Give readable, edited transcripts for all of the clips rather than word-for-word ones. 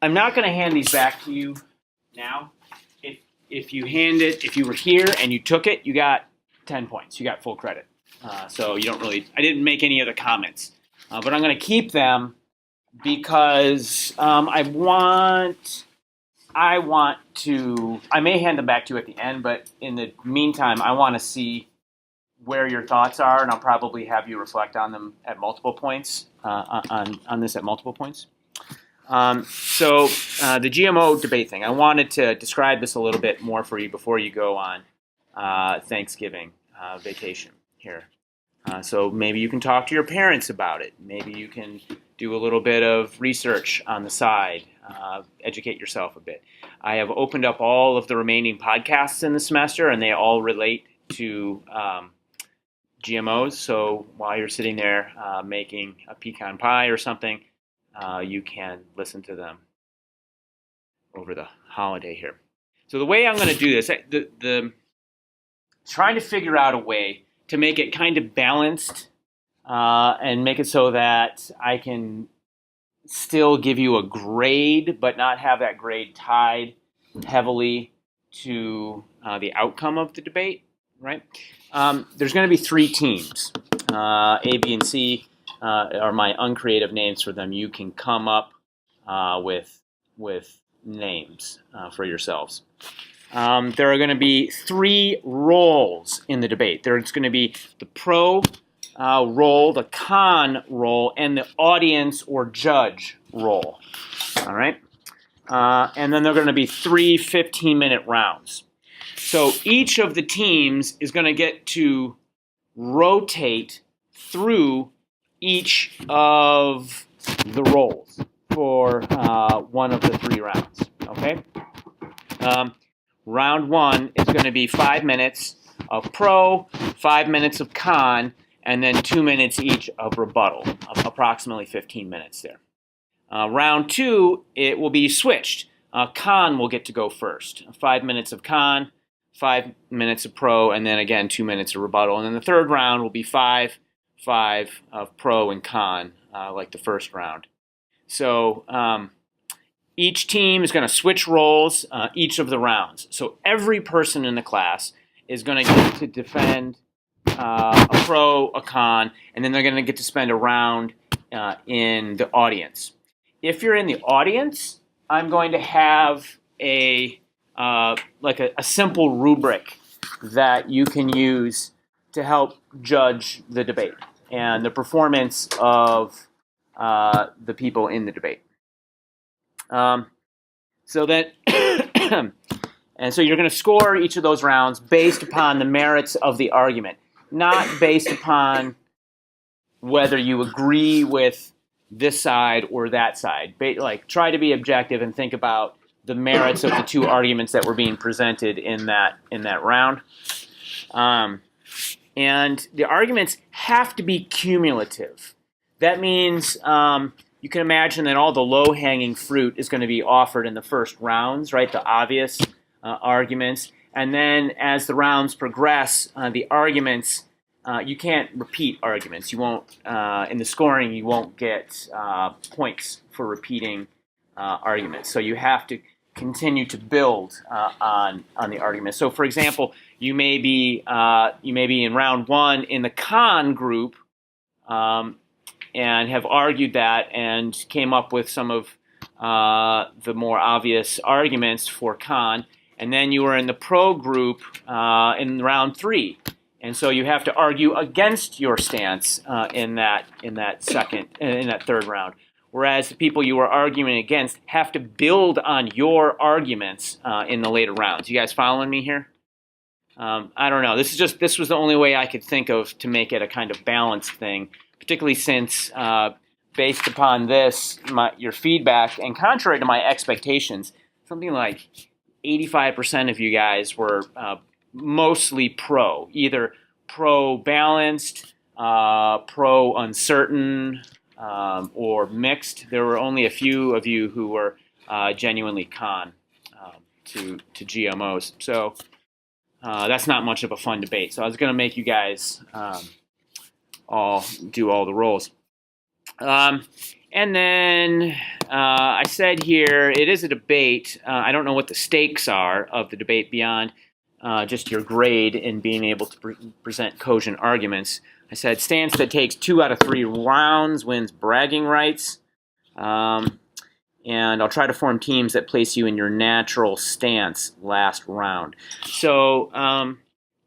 I'm not going to hand these back to you now. If you were here and you took it, you got 10 points. You got full credit. So you don't really, I didn't make any other comments. But I'm going to keep them because I may hand them back to you at the end, but in the meantime, I want to see where your thoughts are, and I'll probably have you reflect on them at multiple points, on this at multiple points. So the GMO debate thing, I wanted to describe this a little bit more for you before you go on Thanksgiving vacation here. So maybe you can talk to your parents about it. Maybe you can do a little bit of research on the side, educate yourself a bit. I have opened up all of the remaining podcasts in the semester, and they all relate to GMOs. So while you're sitting there making a pecan pie or something, you can listen to them over the holiday here. So the way I'm going to do this, trying to figure out a way to make it kind of balanced and make it so that I can still give you a grade, but not have that grade tied heavily to the outcome of the debate, right? There's going to be 3 teams. A, B, and C are my uncreative names for them. You can come up with names for yourselves. There are going to be 3 roles in the debate. There's going to be the pro role, the con role, and the audience or judge role. All right? And then there are going to be 3 15-minute rounds. So each of the teams is going to get to rotate through each of the roles for one of the 3 rounds. Okay? Round 1 is going to be 5 minutes of pro, 5 minutes of con, and then 2 minutes each of rebuttal, approximately 15 minutes there. Round 2, it will be switched. Con will get to go first. 5 minutes of con, 5 minutes of pro, and then again 2 minutes of rebuttal. And then the third round will be 5 of pro and con, like the first round. So each team is going to switch roles each of the rounds. So every person in the class is going to get to defend a pro, a con, and then they're going to get to spend a round in the audience. If you're in the audience, I'm going to have a simple rubric that you can use to help judge the debate and the performance of the people in the debate. So you're going to score each of those rounds based upon the merits of the argument, not based upon whether you agree with this side or that side. Try to be objective and think about the merits of the 2 arguments that were being presented in that round. And the arguments have to be cumulative. That means you can imagine that all the low-hanging fruit is going to be offered in the first rounds, right? The obvious arguments. And then as the rounds progress, the arguments, you can't repeat arguments. You won't, in the scoring, you won't get points for repeating arguments. So you have to continue to build on the argument. So, for example, you may be in round 1 in the con group, and have argued that and came up with some of the more obvious arguments for con, and then you were in the pro group in round 3, and so you have to argue against your stance in that third round. Whereas the people you were arguing against have to build on your arguments in the later rounds. You guys following me here? I don't know. This was the only way I could think of to make it a kind of balanced thing, particularly since, based upon this, your feedback, and contrary to my expectations, something like 85% of you guys were mostly pro, either pro-balanced, pro-uncertain, or mixed. There were only a few of you who were genuinely con to GMOs. So that's not much of a fun debate. So I was going to make you guys all do all the roles. And then I said here, it is a debate. I don't know what the stakes are of the debate beyond just your grade in being able to present cogent arguments. I said stance that takes 2 out of 3 rounds wins bragging rights. And I'll try to form teams that place you in your natural stance last round. So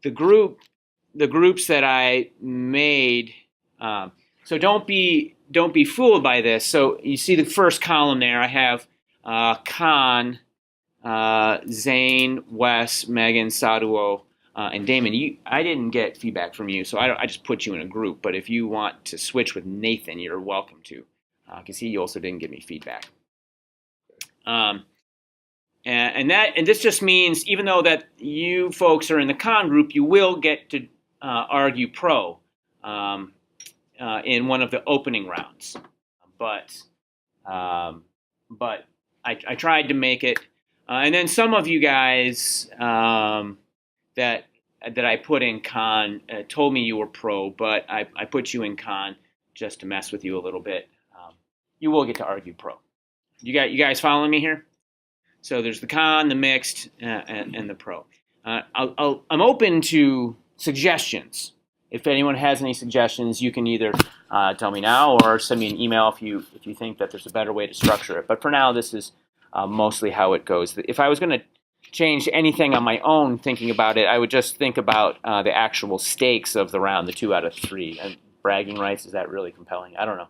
the groups that I made. So don't be fooled by this. So you see the first column there. I have Khan, Zane, Wes, Megan, Saduo, and Damon. I didn't get feedback from you, so I just put you in a group. But if you want to switch with Nathan, you're welcome to, because he also didn't give me feedback. And this just means, even though that you folks are in the Khan group, you will get to argue pro in one of the opening rounds. But I tried to make it. And then some of you guys that I put in Con told me you were pro, but I put you in Con just to mess with you a little bit. You will get to argue pro. You guys following me here? So there's the Con, the mixed, and the pro. I'm open to suggestions. If anyone has any suggestions, you can either tell me now or send me an email if you think that there's a better way to structure it. But for now, this is mostly how it goes. If I was going to change anything on my own thinking about it, I would just think about the actual stakes of the round, the 2 out of 3. And bragging rights, is that really compelling? I don't know.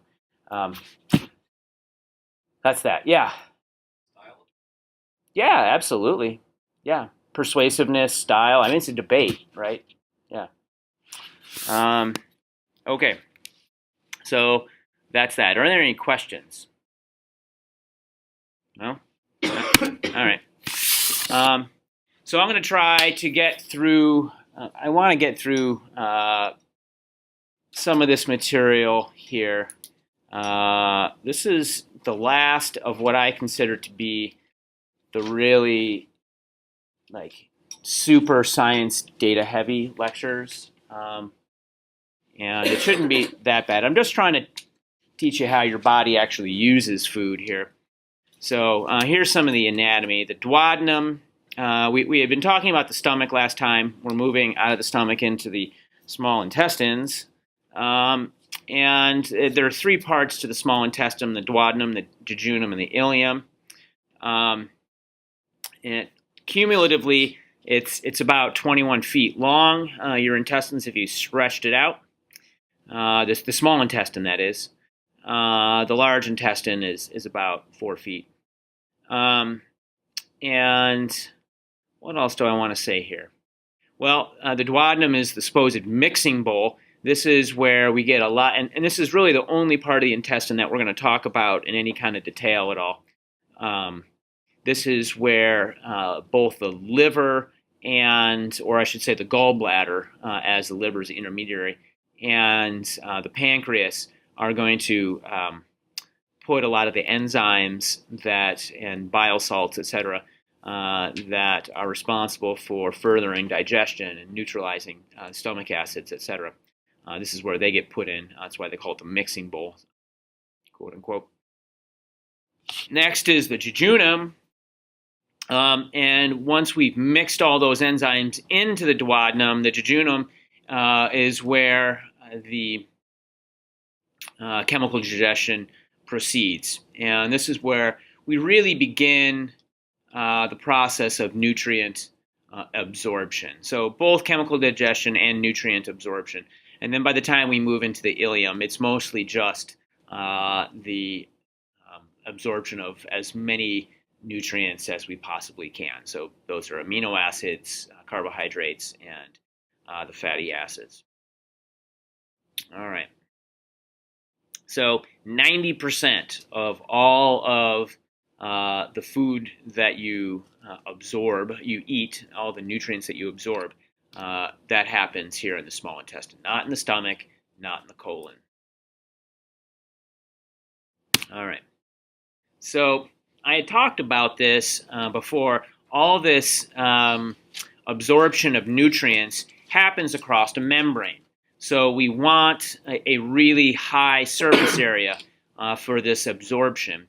That's that. Yeah. Yeah, absolutely. Yeah. Persuasiveness, style. I mean, it's a debate, right? Yeah. Okay. So that's that. Are there any questions? No? All right. So I'm going to try to get through, I want to get through some of this material here. This is the last of what I consider to be the really super science data heavy lectures. And it shouldn't be that bad. I'm just trying to teach you how your body actually uses food here. So here's some of the anatomy. The duodenum, we had been talking about the stomach last time. We're moving out of the stomach into the small intestines. And there are 3 parts to the small intestine: the duodenum, the jejunum, and the ileum. And cumulatively, it's about 21 feet long, your intestines, if you stretched it out. The small intestine, that is. The large intestine is about 4 feet. And what else do I want to say here? Well, the duodenum is the supposed mixing bowl. This is where we get a lot, and this is really the only part of the intestine that we're going to talk about in any kind of detail at all. This is where both the liver or I should say the gallbladder, as the liver is the intermediary, and the pancreas are going to put a lot of the enzymes and bile salts, etc., that are responsible for furthering digestion and neutralizing stomach acids, etc. This is where they get put in. That's why they call it the mixing bowl, quote unquote. Next is the jejunum. And once we've mixed all those enzymes into the duodenum, the jejunum is where the chemical digestion proceeds. And this is where we really begin the process of nutrient absorption. So both chemical digestion and nutrient absorption. And then by the time we move into the ileum, it's mostly just the absorption of as many nutrients as we possibly can. So those are amino acids, carbohydrates, and the fatty acids. All right. So 90% of all of the food that you eat, all the nutrients that you absorb, that happens here in the small intestine, not in the stomach, not in the colon. All right. So I had talked about this before. All this absorption of nutrients happens across a membrane. So we want a really high surface area for this absorption.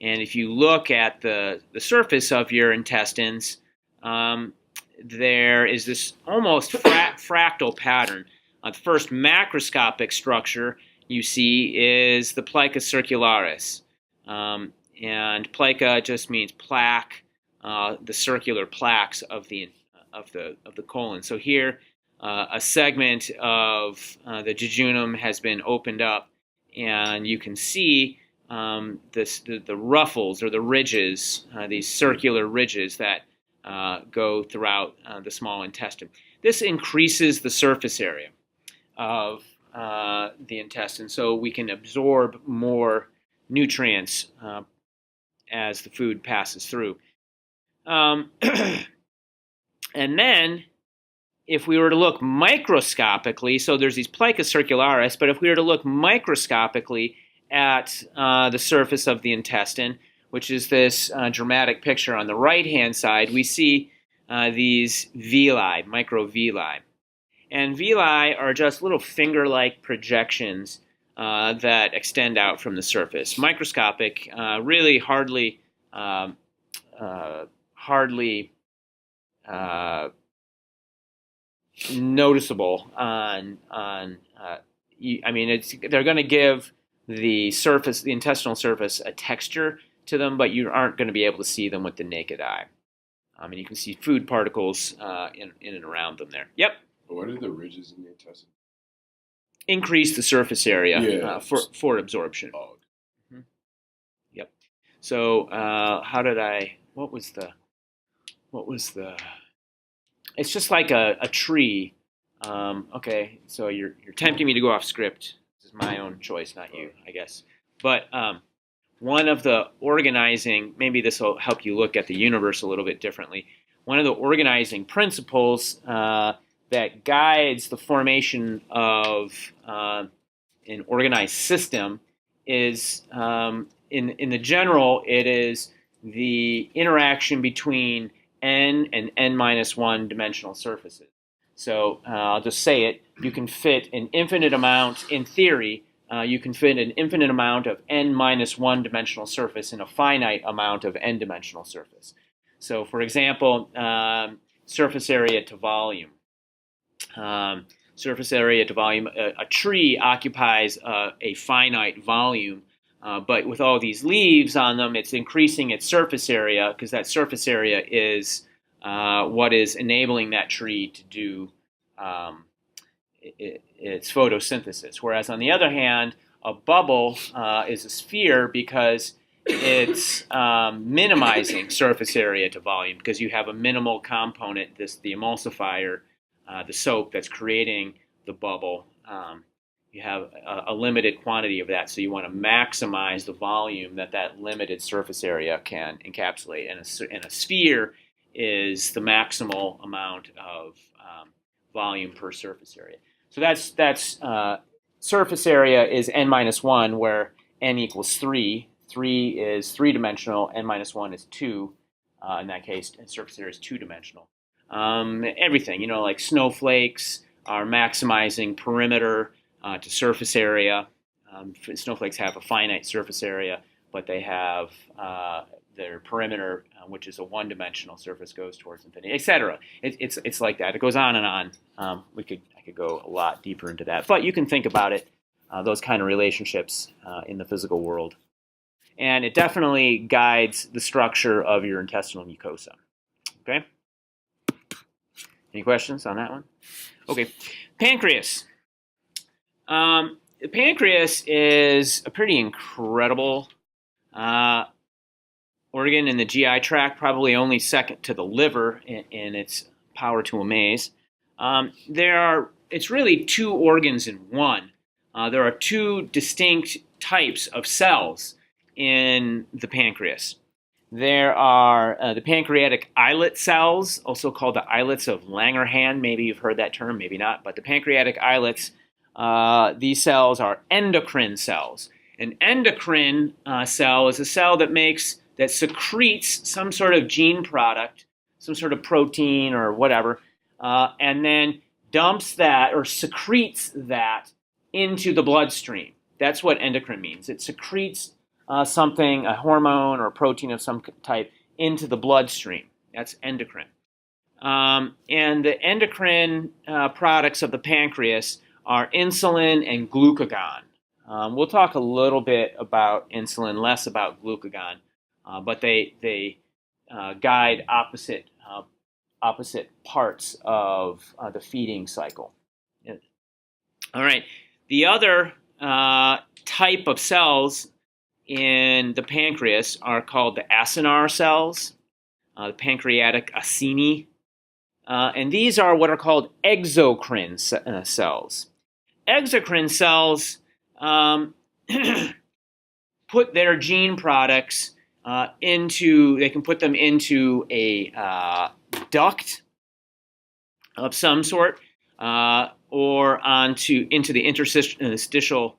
And if you look at the surface of your intestines, there is this almost fractal pattern. The first macroscopic structure you see is the plica circularis. And plica just means plaque, the circular plaques of the colon. So here, a segment of the jejunum has been opened up, and you can see the ruffles or the ridges, these circular ridges that go throughout the small intestine. This increases the surface area of the intestine, so we can absorb more nutrients as the food passes through. And then, if we were to look microscopically, so there's these plica circularis, but if we were to look microscopically at the surface of the intestine, which is this dramatic picture on the right-hand side, we see these villi, microvilli. And villi are just little finger-like projections that extend out from the surface. Microscopic, really hardly noticeable on I mean, they're going to give the intestinal surface, a texture to them, but you aren't going to be able to see them with the naked eye. And you can see food particles in and around them there. Yep. What are the ridges in the intestine? Increase the surface area for absorption. Oh, okay. Mm-hmm. Yep. So what was the? It's just like a tree. Okay, so you're tempting me to go off script. This is my own choice, not you, I guess. But one of the organizing, maybe this will help you look at the universe a little bit differently. One of the organizing principles that guides the formation of an organized system is, in the general, it is the interaction between n and n-1 dimensional surfaces. So I'll just say it. You can fit an infinite amount, in theory, you can fit an infinite amount of n-1 dimensional surface in a finite amount of n-dimensional surface. So, for example, surface area to volume. Surface area to volume. A tree occupies a finite volume, but with all these leaves on them, it's increasing its surface area, because that surface area is what is enabling that tree to do its photosynthesis. Whereas on the other hand, a bubble is a sphere because it's minimizing surface area to volume, because you have a minimal component, the emulsifier, the soap that's creating the bubble. You have a limited quantity of that, so you want to maximize the volume that limited surface area can encapsulate. And a sphere is the maximal amount of volume per surface area. So that's surface area is n-1, where n equals 3. 3 is three-dimensional, n-1 is 2. In that case, and surface area is two-dimensional. Everything, like snowflakes are maximizing perimeter to surface area. Snowflakes have a finite surface area, but they have their perimeter, which is a one-dimensional surface, goes towards infinity, etc. It's like that. It goes on and on. I could go a lot deeper into that, but you can think about it, those kind of relationships in the physical world, and it definitely guides the structure of your intestinal mucosa. Okay. Any questions on that one? Okay. Pancreas. The pancreas is a pretty incredible organ in the GI tract, probably only second to the liver in its power to amaze. It's really two organs in one. There are two distinct types of cells in the pancreas. There are the pancreatic islet cells, also called the islets of Langerhans. Maybe you've heard that term, maybe not. But the pancreatic islets, these cells are endocrine cells. An endocrine cell is a cell that secretes some sort of gene product, some sort of protein or whatever, and then dumps that or secretes that into the bloodstream. That's what endocrine means. It secretes something, a hormone or a protein of some type, into the bloodstream. That's endocrine. And the endocrine products of the pancreas are insulin and glucagon. We'll talk a little bit about insulin, less about glucagon, but they guide opposite parts of the feeding cycle. All right. The other type of cells in the pancreas are called the acinar cells, the pancreatic acini, and these are what are called exocrine cells. Exocrine cells put their gene products they can put them into a duct of some sort, or into the interstitial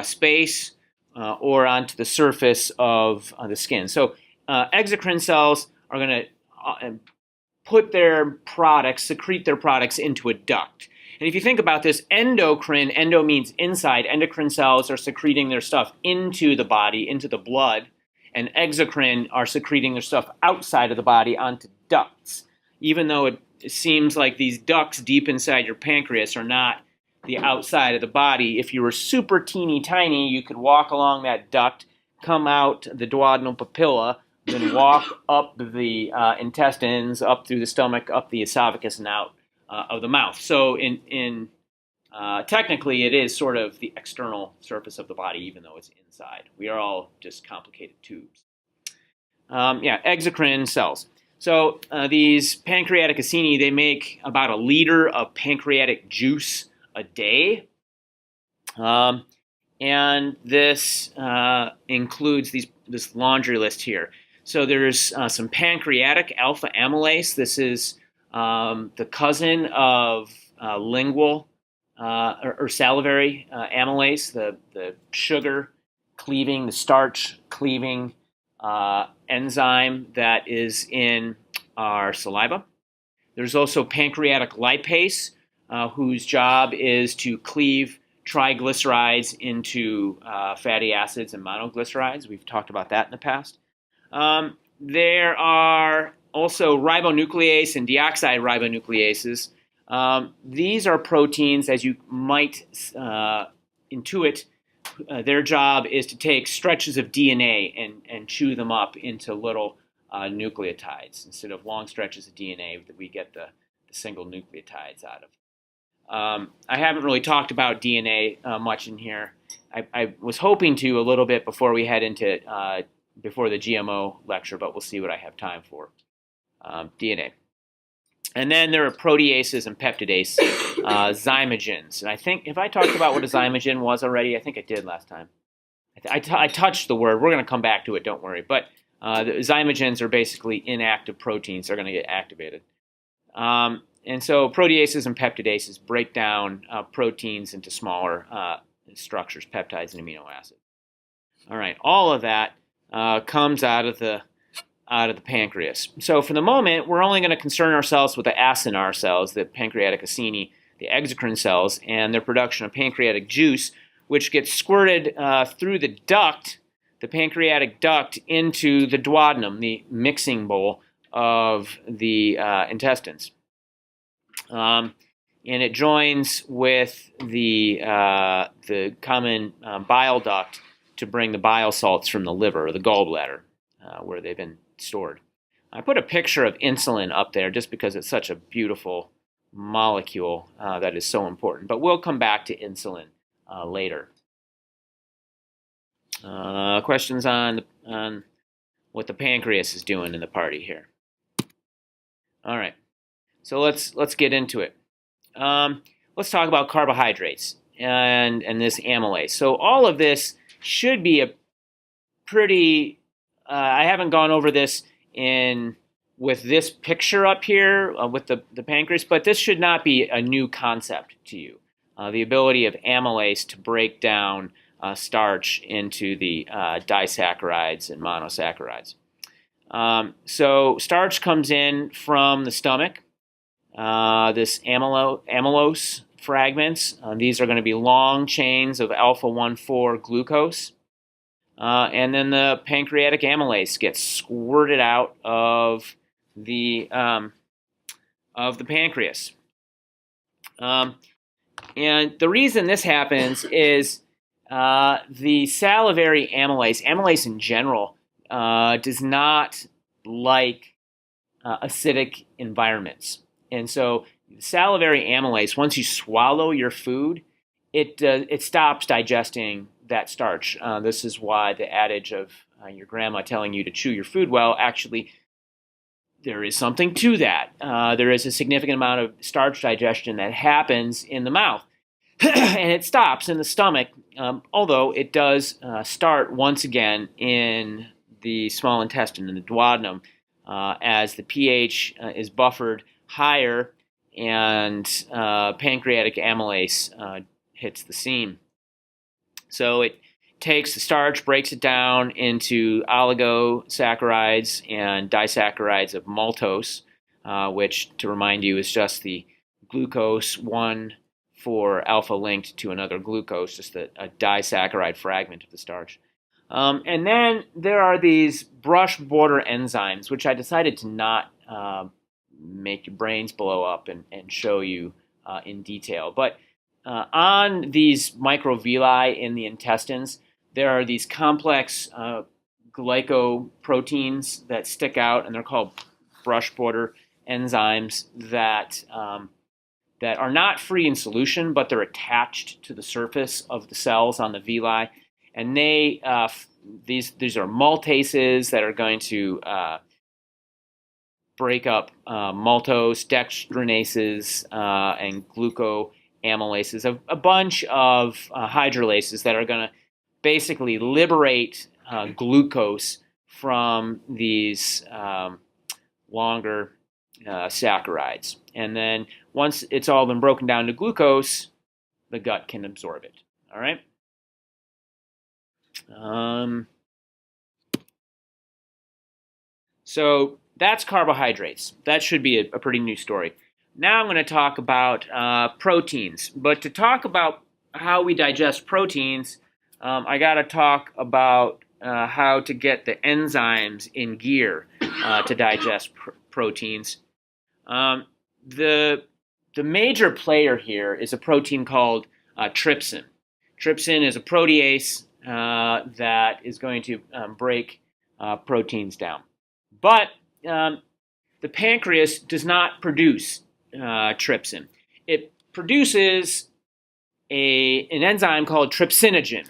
space, or onto the surface of the skin. So exocrine cells are going to secrete their products into a duct. And if you think about this, endocrine, endo means inside, endocrine cells are secreting their stuff into the body, into the blood, and exocrine are secreting their stuff outside of the body onto ducts. Even though it seems like these ducts deep inside your pancreas are not the outside of the body, if you were super teeny tiny, you could walk along that duct, come out the duodenal papilla, then walk up the intestines, up through the stomach, up the esophagus, and out of the mouth. So technically it is sort of the external surface of the body, even though it's inside. We are all just complicated tubes. Exocrine cells. So these pancreatic acini, they make about 1 liter of pancreatic juice a day. And this includes this laundry list here. So there's some pancreatic alpha amylase. This is the cousin of lingual or salivary amylase, the sugar cleaving, the starch cleaving enzyme that is in our saliva. There's also pancreatic lipase, whose job is to cleave triglycerides into fatty acids and monoglycerides. We've talked about that in the past. There are also ribonuclease and deoxyribonucleases. These are proteins, as you might intuit, their job is to take stretches of DNA and chew them up into little nucleotides. Instead of long stretches of DNA, that we get the single nucleotides out of. I haven't really talked about DNA much in here. I was hoping to a little bit before we head into before the GMO lecture, but we'll see what I have time for. DNA. And then there are proteases and peptidases, zymogens. And I think, have I talked about what a zymogen was already? I think I did last time. I touched the word. We're going to come back to it, don't worry. But the zymogens are basically inactive proteins. They're going to get activated. And so proteases and peptidases break down proteins into smaller structures, peptides and amino acids. All right, all of that comes out of the pancreas. So for the moment, we're only going to concern ourselves with the acinar cells, the pancreatic acini, the exocrine cells, and their production of pancreatic juice, which gets squirted through the duct, the pancreatic duct, into the duodenum, the mixing bowl of the intestines. And it joins with the common bile duct to bring the bile salts from the liver or the gallbladder, where they've been stored. I put a picture of insulin up there just because it's such a beautiful molecule that is so important. But we'll come back to insulin later. Questions on what the pancreas is doing in the party here? All right, so let's get into it. Let's talk about carbohydrates and this amylase. So all of this should be a pretty. I haven't gone over this with this picture up here with the pancreas, but this should not be a new concept to you. The ability of amylase to break down starch into the disaccharides and monosaccharides. So starch comes in from the stomach, this amylose fragments. These are going to be long chains of alpha-1,4 glucose. And then the pancreatic amylase gets squirted out of the pancreas. And the reason this happens is the salivary amylase in general, does not like acidic environments. And so salivary amylase, once you swallow your food, it stops digesting that starch. This is why the adage of your grandma telling you to chew your food well, actually, there is something to that. There is a significant amount of starch digestion that happens in the mouth. And it stops in the stomach, although it does start once again in the small intestine, in the duodenum, as the pH is buffered higher and pancreatic amylase hits the scene. So it takes the starch, breaks it down into oligosaccharides and disaccharides of maltose, which, to remind you, is just the glucose 1,4-alpha linked to another glucose, just a disaccharide fragment of the starch. And then there are these brush border enzymes, which I decided to not make your brains blow up and show you in detail. But on these microvilli in the intestines, there are these complex glycoproteins that stick out, and they're called brush border enzymes that are not free in solution, but they're attached to the surface of the cells on the villi. And these are maltases that are going to break up maltose, dextrinases, and glucoamylases, a bunch of hydrolases that are going to basically liberate glucose from these longer saccharides. And then once it's all been broken down to glucose, the gut can absorb it. All right? So that's carbohydrates. That should be a pretty new story. Now I'm going to talk about proteins. But to talk about how we digest proteins, I got to talk about how to get the enzymes in gear to digest proteins. The major player here is a protein called trypsin. Trypsin is a protease that is going to break proteins down. But the pancreas does not produce trypsin. It produces an enzyme called trypsinogen.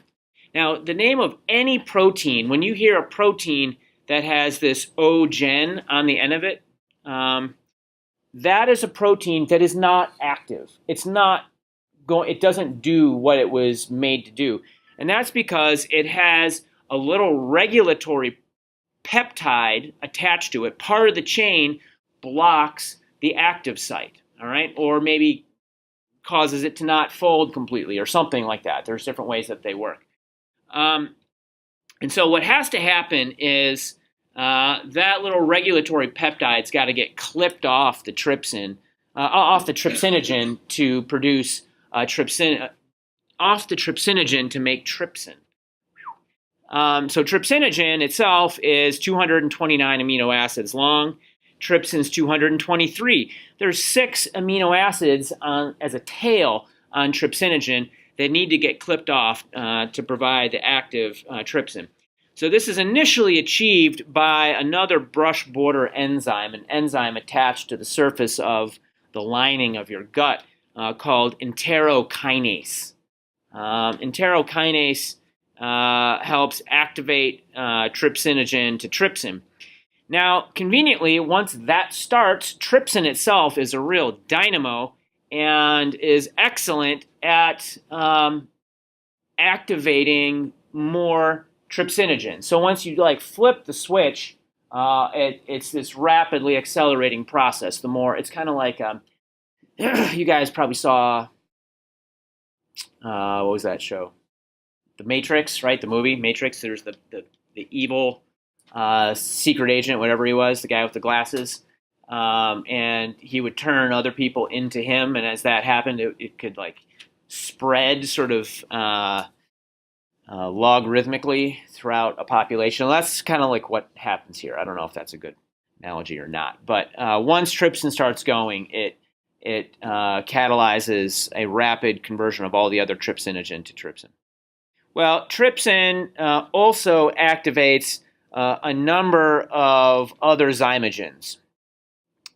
Now, the name of any protein, when you hear a protein that has this O-gen on the end of it, that is a protein that is not active. It doesn't do what it was made to do. And that's because it has a little regulatory peptide attached to it. Part of the chain blocks the active site, all right? Or maybe causes it to not fold completely or something like that. There's different ways that they work. And so what has to happen is that little regulatory peptide's got to get clipped off the trypsin, off the trypsinogen to produce off the trypsinogen to make trypsin. So trypsinogen itself is 229 amino acids long. Trypsin's 223. There's 6 amino acids as a tail on trypsinogen that need to get clipped off to provide the active trypsin. So this is initially achieved by another brush border enzyme, an enzyme attached to the surface of the lining of your gut called enterokinase. Enterokinase helps activate trypsinogen to trypsin. Now, conveniently, once that starts, trypsin itself is a real dynamo and is excellent at activating more trypsinogen. So once you flip the switch, it's this rapidly accelerating process. The more it's kind of like you guys probably saw what was that show? The Matrix, right? The movie Matrix. There's the evil secret agent, whatever he was, the guy with the glasses. and he would turn other people into him. And as that happened, it could like spread sort of logarithmically throughout a population. Well, that's kind of like what happens here. I don't know if that's a good analogy or not. But once trypsin starts going, it catalyzes a rapid conversion of all the other trypsinogen to trypsin. Well, trypsin also activates a number of other zymogens.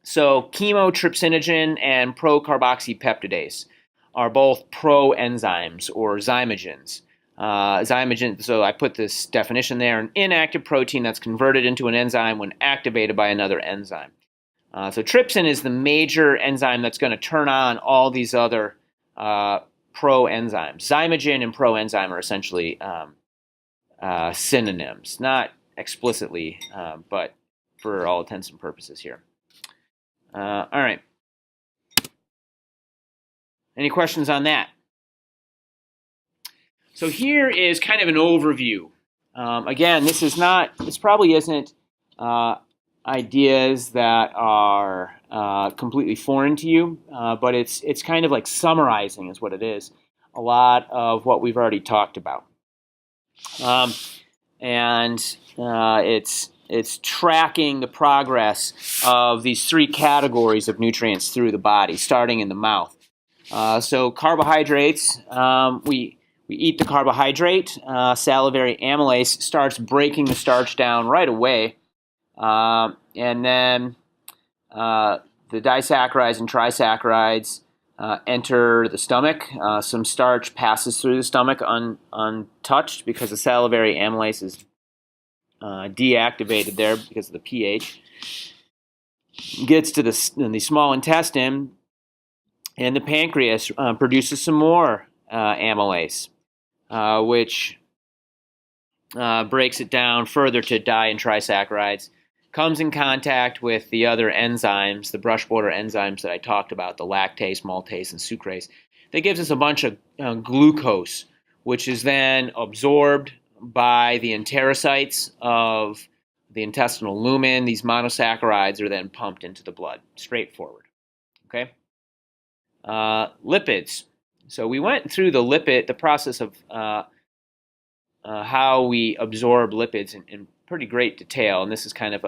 So chemotrypsinogen and procarboxypeptidase are both proenzymes or zymogens. Zymogen, so I put this definition there, an inactive protein that's converted into an enzyme when activated by another enzyme. So trypsin is the major enzyme that's going to turn on all these other proenzymes. Zymogen and proenzyme are essentially synonyms, not explicitly, but for all intents and purposes here. All right. Any questions on that? So here is kind of an overview. Again, this probably isn't ideas that are completely foreign to you, but it's kind of like summarizing is what it is, a lot of what we've already talked about. It's tracking the progress of these three categories of nutrients through the body, starting in the mouth. So carbohydrates, we eat the carbohydrate. Salivary amylase starts breaking the starch down right away. And then the disaccharides and trisaccharides enter the stomach. Some starch passes through the stomach untouched because the salivary amylase is deactivated there because of the pH. Gets to the small intestine, and the pancreas produces some more amylase, which breaks it down further to di and trisaccharides, comes in contact with the other enzymes, the brush border enzymes that I talked about, the lactase, maltase, and sucrase. That gives us a bunch of glucose, which is then absorbed by the enterocytes of the intestinal lumen. These monosaccharides are then pumped into the blood, straightforward. Okay. Lipids. So we went through the process of how we absorb lipids in pretty great detail, and this is kind of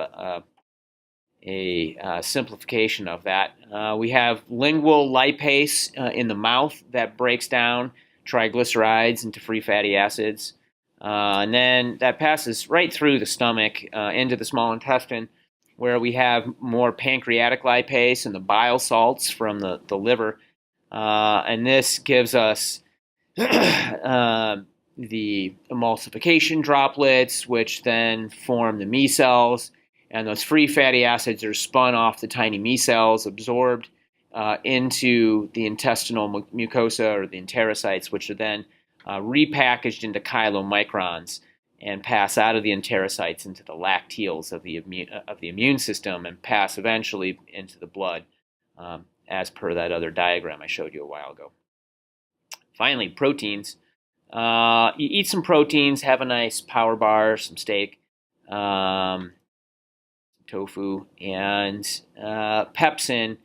a simplification of that. We have lingual lipase in the mouth that breaks down triglycerides into free fatty acids, and then that passes right through the stomach into the small intestine, where we have more pancreatic lipase and the bile salts from the liver, and this gives us the emulsification droplets, which then form the micelles, and those free fatty acids are spun off the tiny micelles, absorbed into the intestinal mucosa or the enterocytes, which are then repackaged into chylomicrons and pass out of the enterocytes into the lacteals of the immune system and pass eventually into the blood, as per that other diagram I showed you a while ago. Finally, proteins. You eat some proteins, have a nice power bar, some steak, tofu, and pepsin.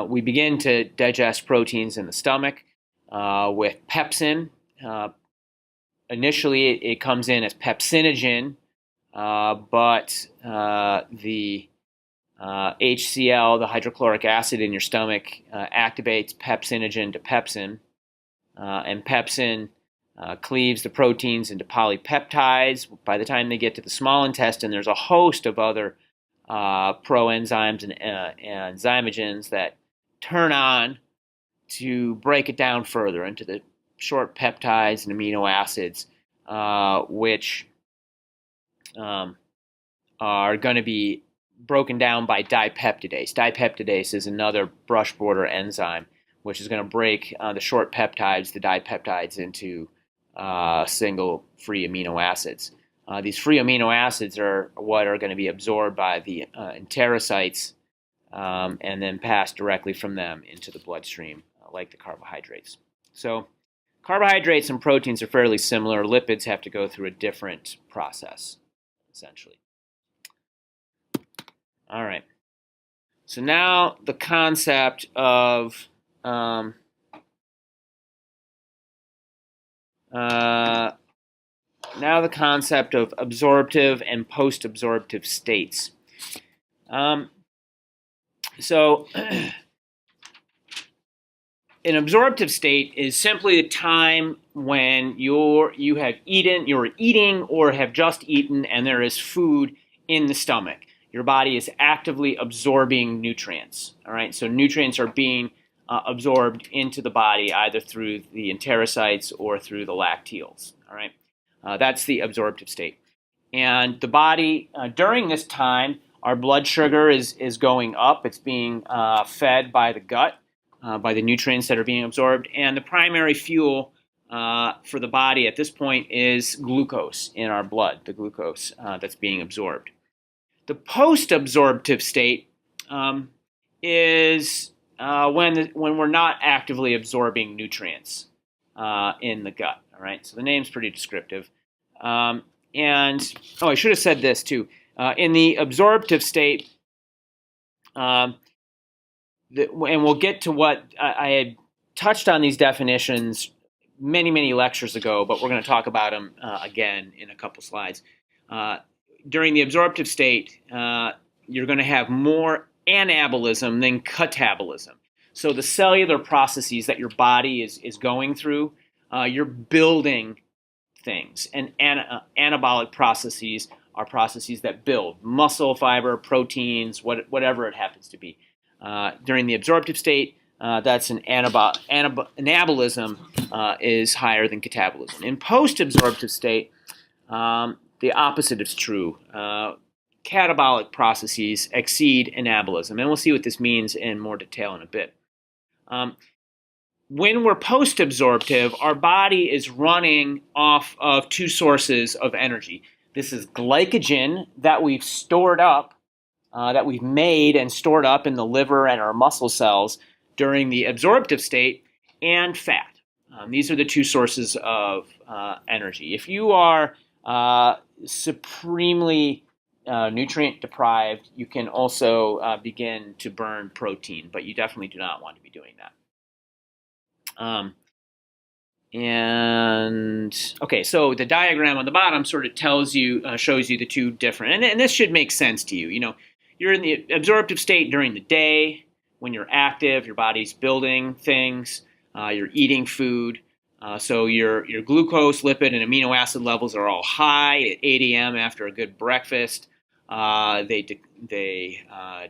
We begin to digest proteins in the stomach with pepsin. Initially, it comes in as pepsinogen, but the HCl, the hydrochloric acid in your stomach, activates pepsinogen to pepsin, and pepsin cleaves the proteins into polypeptides. By the time they get to the small intestine, there's a host of other proenzymes and zymogens that turn on to break it down further into the short peptides and amino acids, which are going to be broken down by dipeptidase. Dipeptidase is another brush border enzyme, which is going to break the short peptides, the dipeptides, into single free amino acids. These free amino acids are what are going to be absorbed by the enterocytes and then passed directly from them into the bloodstream, like the carbohydrates. So carbohydrates and proteins are fairly similar. Lipids have to go through a different process, essentially. All right. So now the concept of absorptive and post-absorptive states. So an absorptive state is simply a time when you're eating or have just eaten, and there is food in the stomach. Your body is actively absorbing nutrients. All right, so nutrients are being absorbed into the body either through the enterocytes or through the lacteals. All right, that's the absorptive state. And the body, during this time, our blood sugar is going up. It's being fed by the gut, by the nutrients that are being absorbed. And the primary fuel for the body at this point is glucose in our blood, the glucose that's being absorbed. The post-absorptive state is when we're not actively absorbing nutrients in the gut. All right, so the name's pretty descriptive. And I should have said this too. In the absorptive state, and we'll get to what I had touched on these definitions many lectures ago, but we're going to talk about them again in a couple slides. During the absorptive state, you're going to have more anabolism than catabolism. So the cellular processes that your body is going through, you're building things. And anabolic processes are processes that build muscle, fiber, proteins, whatever it happens to be. During the absorptive state, that's an anabolism is higher than catabolism. In post-absorptive state, the opposite is true. Catabolic processes exceed anabolism, and we'll see what this means in more detail in a bit. When we're post-absorptive, our body is running off of two sources of energy. This is glycogen that we've stored up, that we've made and stored up in the liver and our muscle cells during the absorptive state, and fat. These are the two sources of energy. If you are supremely nutrient deprived, you can also begin to burn protein, but you definitely do not want to be doing that. Okay, so the diagram on the bottom sort of shows you the two different, and this should make sense to you. You know, you're in the absorptive state during the day when you're active, your body's building things, you're eating food. So your glucose, lipid, and amino acid levels are all high at 8 a.m. after a good breakfast. They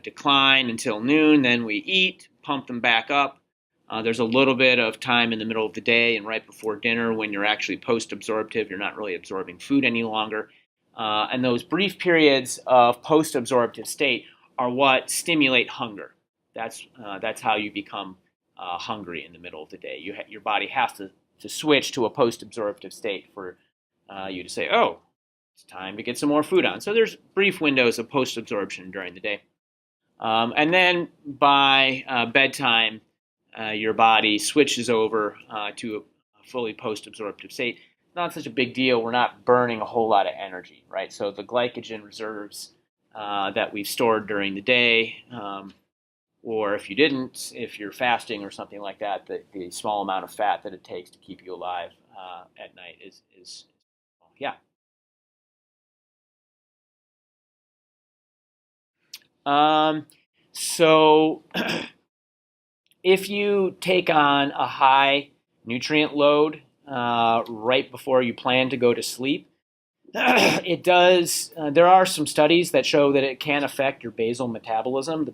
decline until noon. Then we eat, pump them back up. There's a little bit of time in the middle of the day and right before dinner when you're actually post-absorptive. You're not really absorbing food any longer. And those brief periods of post-absorptive state are what stimulate hunger. That's how you become hungry in the middle of the day. Your body has to switch to a post-absorptive state for you to say, oh, it's time to get some more food on. So there's brief windows of post-absorption during the day. And then by bedtime, your body switches over to a fully post-absorptive state. Not such a big deal. We're not burning a whole lot of energy, right? So the glycogen reserves that we've stored during the day, or if you're fasting or something like that, the small amount of fat that it takes to keep you alive at night is yeah. So if you take on a high nutrient load right before you plan to go to sleep, it does. There are some studies that show that it can affect your basal metabolism, the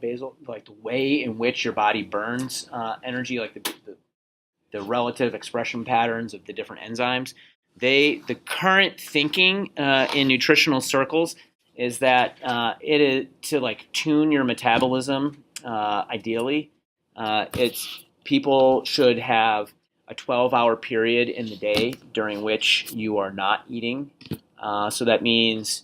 way in which your body burns energy, like the relative expression patterns of the different enzymes. The current thinking in nutritional circles is that it is to tune your metabolism ideally. People should have a 12-hour period in the day during which you are not eating. So that means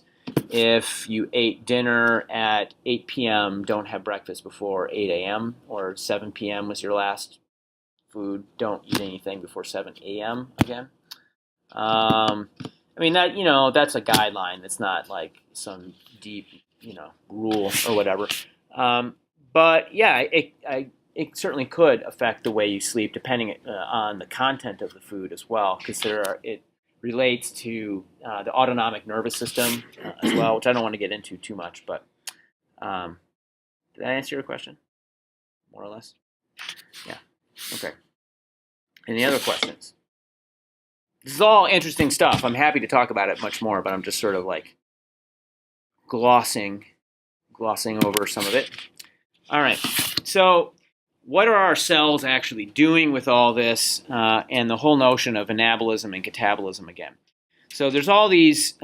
if you ate dinner at 8 p.m., don't have breakfast before 8 a.m., or 7 p.m. was your last food, don't eat anything before 7 a.m. again. That's a guideline. It's not like some deep, rule or whatever. But yeah, it certainly could affect the way you sleep, depending on the content of the food as well, because it relates to the autonomic nervous system as well, which I don't want to get into too much. But did I answer your question, more or less? Yeah. Okay. Any other questions? This is all interesting stuff. I'm happy to talk about it much more, but I'm just sort of like glossing over some of it. All right. So what are our cells actually doing with all this and the whole notion of anabolism and catabolism again? So there's all these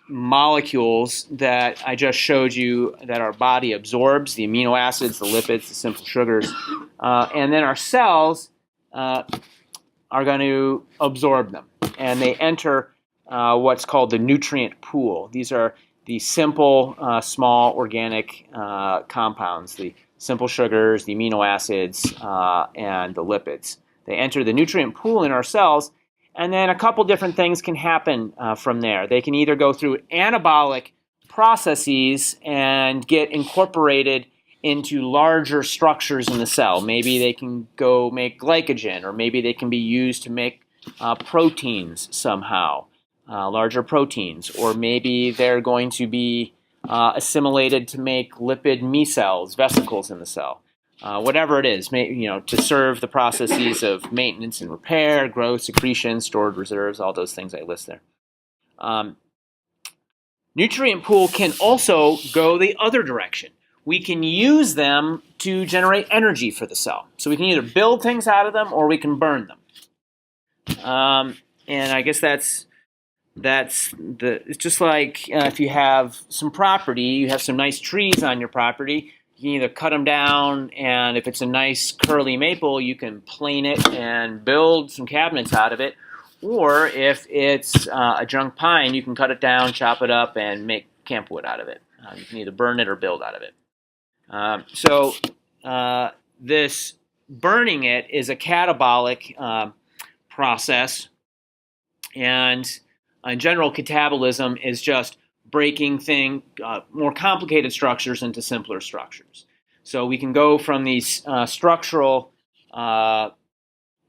molecules that I just showed you that our body absorbs, the amino acids, the lipids, the simple sugars, and then our cells are going to absorb them, and they enter what's called the nutrient pool. These are the simple, small organic compounds, the simple sugars, the amino acids, and the lipids. They enter the nutrient pool in our cells, and then a couple different things can happen from there. They can either go through anabolic processes and get incorporated into larger structures in the cell. Maybe they can go make glycogen, or maybe they can be used to make proteins somehow, larger proteins, or maybe they're going to be assimilated to make lipid micelles, vesicles in the cell. Whatever it is, to serve the processes of maintenance and repair, growth, secretion, stored reserves, all those things I list there. Nutrient pool can also go the other direction. We can use them to generate energy for the cell. So we can either build things out of them or we can burn them. And I guess it's just like if you have some property, you have some nice trees on your property, you can either cut them down, and if it's a nice curly maple, you can plane it and build some cabinets out of it. Or if it's a junk pine, you can cut it down, chop it up, and make campwood out of it. You can either burn it or build out of it. So this burning it is a catabolic process, and in general, catabolism is just breaking more complicated structures into simpler structures. So we can go from these structural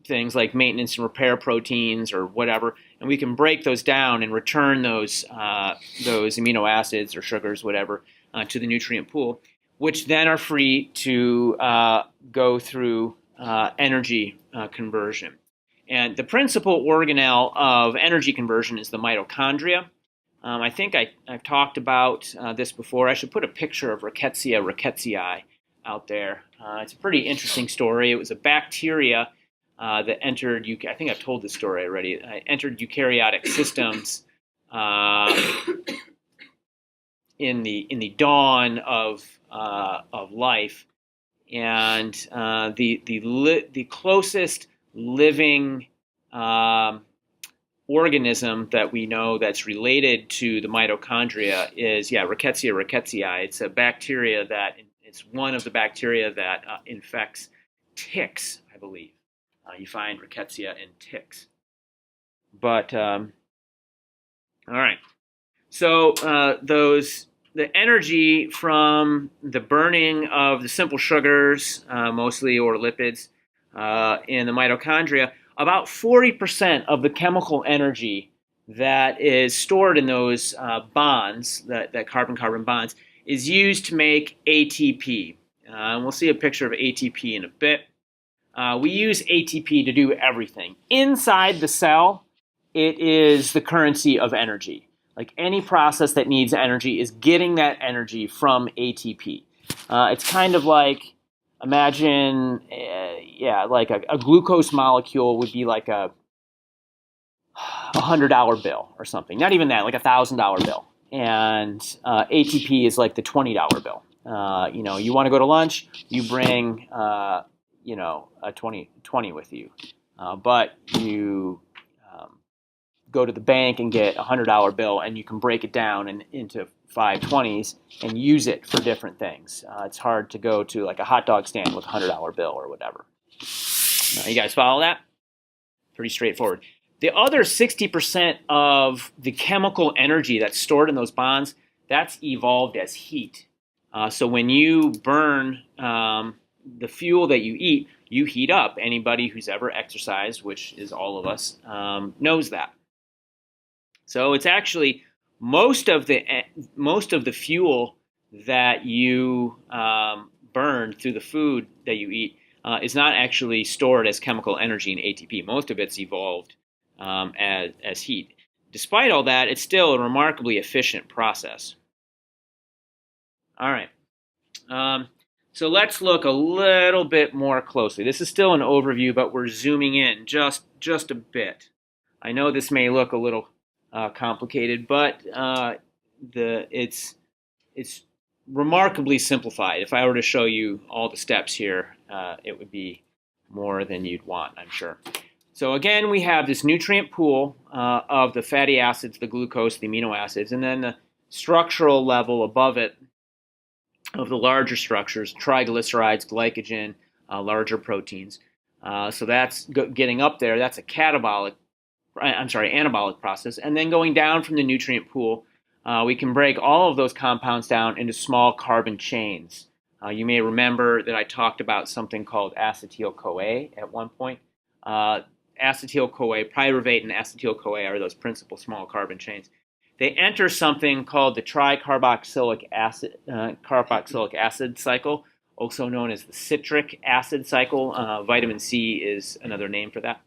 things like maintenance and repair proteins or whatever, and we can break those down and return those amino acids or sugars, whatever, to the nutrient pool, which then are free to go through energy conversion. And the principal organelle of energy conversion is the mitochondria. I think I've talked about this before. I should put a picture of Rickettsia rickettsii out there. It's a pretty interesting story. It was a bacteria that entered, I think I've told this story already, entered eukaryotic systems in the dawn of life, and the closest living organism that we know that's related to the mitochondria is Rickettsia rickettsii. It's a bacteria it's one of the bacteria that infects ticks, I believe. You find rickettsia in ticks. But all right. So the energy from the burning of the simple sugars, mostly, or lipids, in the mitochondria, about 40% of the chemical energy that is stored in those bonds, that carbon-carbon bonds, is used to make ATP. And we'll see a picture of ATP in a bit. We use ATP to do everything. Inside the cell, it is the currency of energy. Like any process that needs energy is getting that energy from ATP. It's kind of like, imagine, like a glucose molecule would be like a $100 bill or something. Not even that, like $1,000 bill. And ATP is like the $20 bill. You want to go to lunch, you bring, a 20 with you. But you go to the bank and get a $100 bill, and you can break it down into 5 20s and use it for different things. It's hard to go to like a hot dog stand with a $100 bill or whatever. You guys follow that? Pretty straightforward. The other 60% of the chemical energy that's stored in those bonds, that's evolved as heat. So when you burn the fuel that you eat, you heat up. Anybody who's ever exercised, which is all of us, knows that. So it's actually most of the fuel that you burn through the food that you eat is not actually stored as chemical energy in ATP. Most of it's evolved as heat. Despite all that, it's still a remarkably efficient process. All right. So let's look a little bit more closely. This is still an overview, but we're zooming in just a bit. I know this may look a little complicated, but it's remarkably simplified. If I were to show you all the steps here, it would be more than you'd want, I'm sure. So again, we have this nutrient pool of the fatty acids, the glucose, the amino acids, and then the structural level above it of the larger structures, triglycerides, glycogen, larger proteins. So that's getting up there. That's a anabolic process. And then going down from the nutrient pool, we can break all of those compounds down into small carbon chains. You may remember that I talked about something called acetyl-CoA at one point. Acetyl-CoA, pyruvate and acetyl-CoA are those principal small carbon chains. They enter something called the tricarboxylic acid cycle, also known as the citric acid cycle. Vitamin C is another name for that.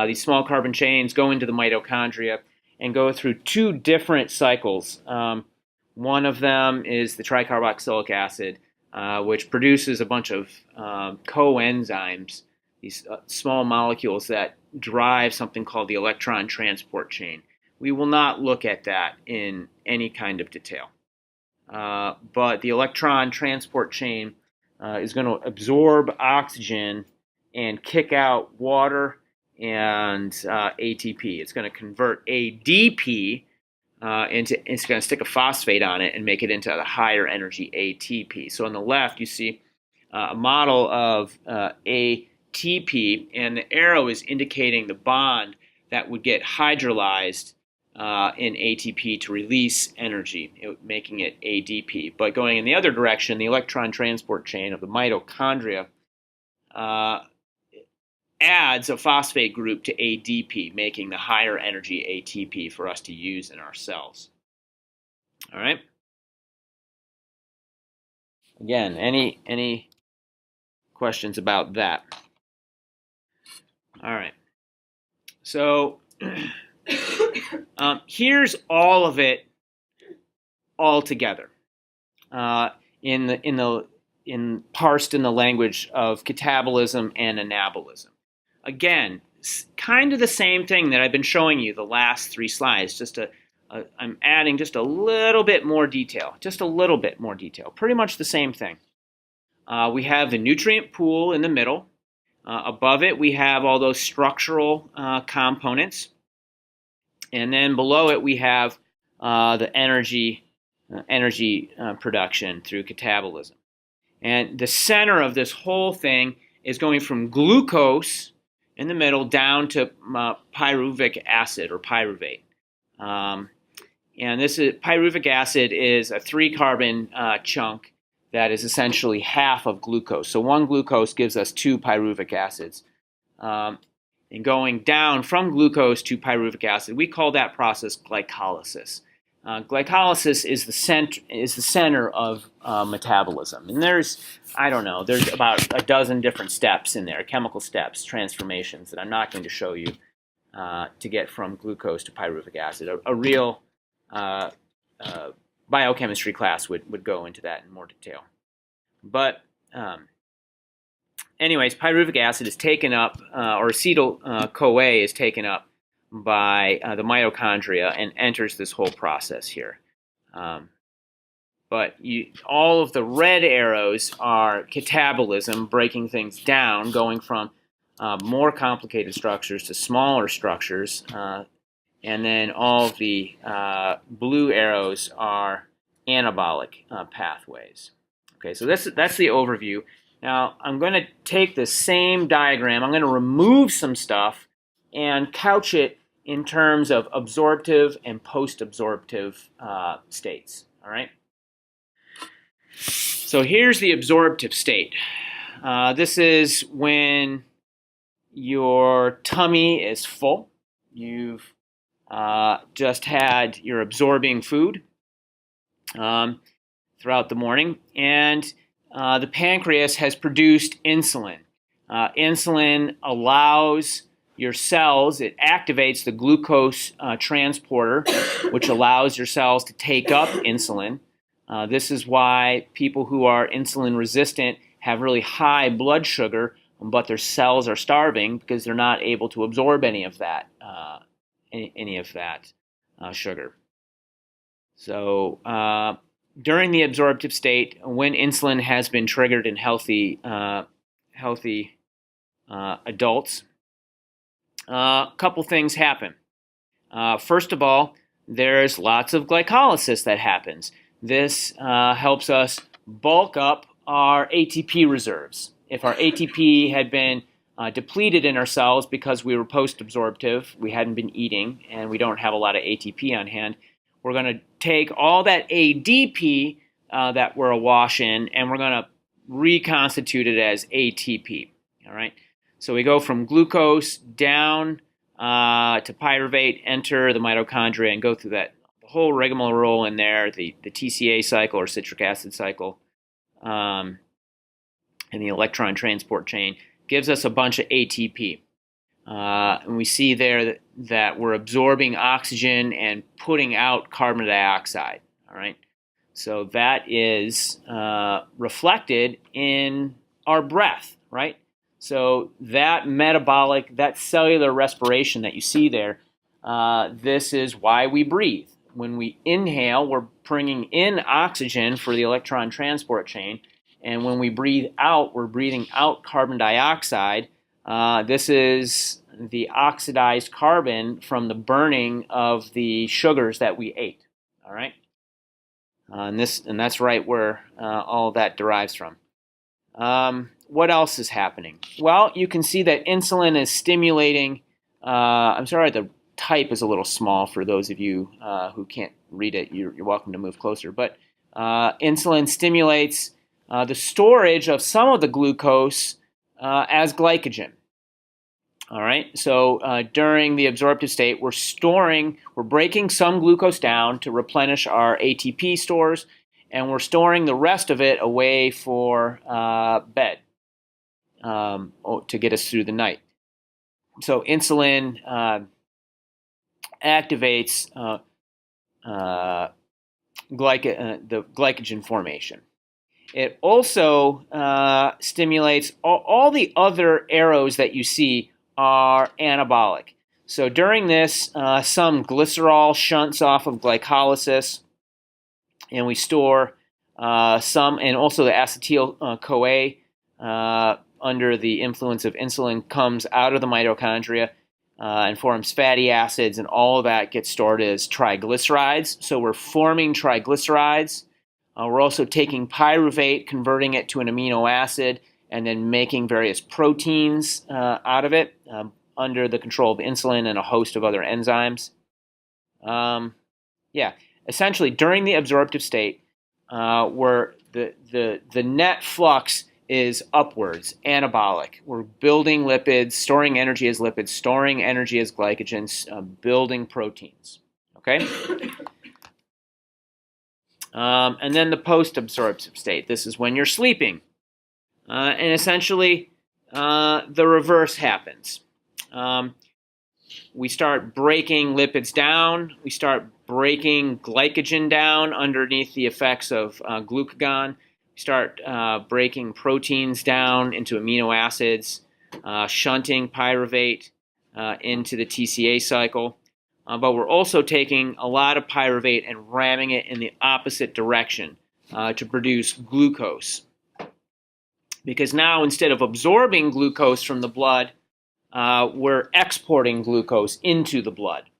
These small carbon chains go into the mitochondria and go through two different cycles. One of them is the tricarboxylic acid, which produces a bunch of coenzymes, these small molecules that drive something called the electron transport chain. We will not look at that in any kind of detail. But the electron transport chain is going to absorb oxygen and kick out water and ATP. It's going to convert ADP it's going to stick a phosphate on it and make it into the higher energy ATP. So on the left, you see a model of ATP, and the arrow is indicating the bond that would get hydrolyzed in ATP to release energy, making it ADP. But going in the other direction, the electron transport chain of the mitochondria adds a phosphate group to ADP, making the higher energy ATP for us to use in our cells. All right. Again, any questions about that? All right. So here's all of it all together parsed in the language of catabolism and anabolism. Again, kind of the same thing that I've been showing you the last three slides. I'm adding just a little bit more detail, Pretty much the same thing. We have the nutrient pool in the middle. Above it, we have all those structural components. And then below it, we have the energy production through catabolism. And the center of this whole thing is going from glucose in the middle down to pyruvic acid or pyruvate. And pyruvic acid is a 3-carbon chunk that is essentially half of glucose. So one glucose gives us 2 pyruvic acids. And going down from glucose to pyruvic acid, we call that process glycolysis. Glycolysis is the center of metabolism, and there's about a dozen different steps in there, chemical steps, transformations that I'm not going to show you to get from glucose to pyruvic acid. A real biochemistry class would go into that in more detail. But anyways, pyruvic acid is taken up, or acetyl-CoA is taken up by the mitochondria and enters this whole process here. But all of the red arrows are catabolism, breaking things down, going from more complicated structures to smaller structures. And then all of the blue arrows are anabolic pathways. Okay, so that's the overview. Now, I'm going to take the same diagram. I'm going to remove some stuff and couch it in terms of absorptive and post-absorptive states, all right? So here's the absorptive state. This is when your tummy is full. You've just had your absorbing food throughout the morning, and the pancreas has produced insulin. Insulin allows your cells, it activates the glucose transporter, which allows your cells to take up insulin. This is why people who are insulin resistant have really high blood sugar, but their cells are starving because they're not able to absorb any of that sugar. So during the absorptive state, when insulin has been triggered in healthy adults, a couple things happen. First of all, there's lots of glycolysis that happens. This helps us bulk up our ATP reserves. If our ATP had been depleted in our cells because we were post-absorptive, we hadn't been eating, and we don't have a lot of ATP on hand, we're going to take all that ADP that we're awash in, and we're going to reconstitute it as ATP. All right. So we go from glucose down to pyruvate, enter the mitochondria, and go through the whole rigmarole in there, the TCA cycle or citric acid cycle, and the electron transport chain gives us a bunch of ATP. And we see there that we're absorbing oxygen and putting out carbon dioxide. All right. So that is reflected in our breath, right? So that metabolic, that cellular respiration that you see there, this is why we breathe. When we inhale, we're bringing in oxygen for the electron transport chain. And when we breathe out, we're breathing out carbon dioxide. This is the oxidized carbon from the burning of the sugars that we ate. All right? And that's right where all of that derives from. What else is happening? Well, you can see that insulin is stimulating. I'm sorry, the type is a little small for those of you who can't read it. You're welcome to move closer. But insulin stimulates the storage of some of the glucose as glycogen. All right. So during the absorptive state, we're breaking some glucose down to replenish our ATP stores, and we're storing the rest of it away for bed to get us through the night. So insulin activates the glycogen formation. It also stimulates all the other arrows that you see are anabolic. So during this, some glycerol shunts off of glycolysis, and we store some, and also the acetyl-CoA under the influence of insulin comes out of the mitochondria and forms fatty acids, and all of that gets stored as triglycerides. So we're forming triglycerides. We're also taking pyruvate, converting it to an amino acid, and then making various proteins out of it under the control of insulin and a host of other enzymes. Essentially, during the absorptive state, where the net flux is upwards, anabolic. We're building lipids, storing energy as lipids, storing energy as glycogen, building proteins. Okay? And then the post-absorptive state. This is when you're sleeping. And essentially, the reverse happens. We start breaking lipids down. We start breaking glycogen down underneath the effects of glucagon. We start breaking proteins down into amino acids, shunting pyruvate into the TCA cycle. But we're also taking a lot of pyruvate and ramming it in the opposite direction to produce glucose. Because now, instead of absorbing glucose from the blood, we're exporting glucose into the blood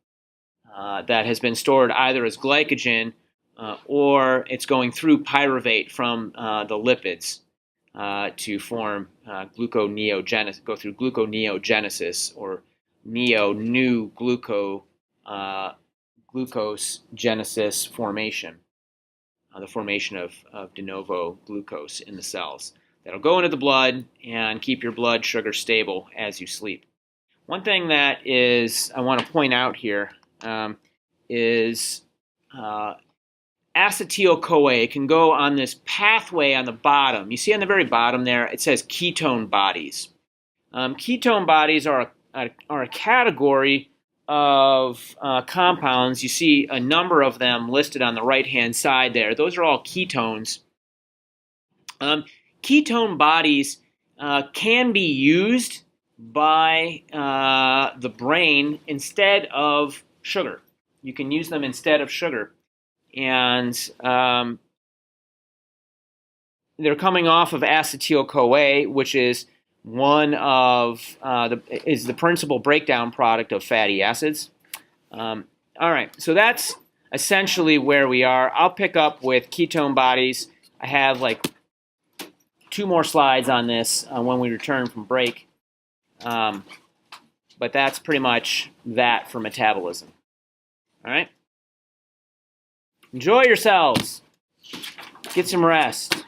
that has been stored either as glycogen or it's going through pyruvate from the lipids to form gluconeogenesis, go through gluconeogenesis or new glucose genesis formation. the formation of de novo glucose in the cells. That'll go into the blood and keep your blood sugar stable as you sleep. One thing that I want to point out here is acetyl-CoA can go on this pathway on the bottom. You see on the very bottom there, it says ketone bodies. Ketone bodies are a category of compounds. You see a number of them listed on the right-hand side there. Those are all ketones. Ketone bodies can be used by the brain instead of sugar. You can use them instead of sugar. And they're coming off of acetyl-CoA, which is one of the principal breakdown product of fatty acids. All right, so that's essentially where we are. I'll pick up with ketone bodies. I have like 2 more slides on this when we return from break. But that's pretty much that for metabolism. All right? Enjoy yourselves. Get some rest.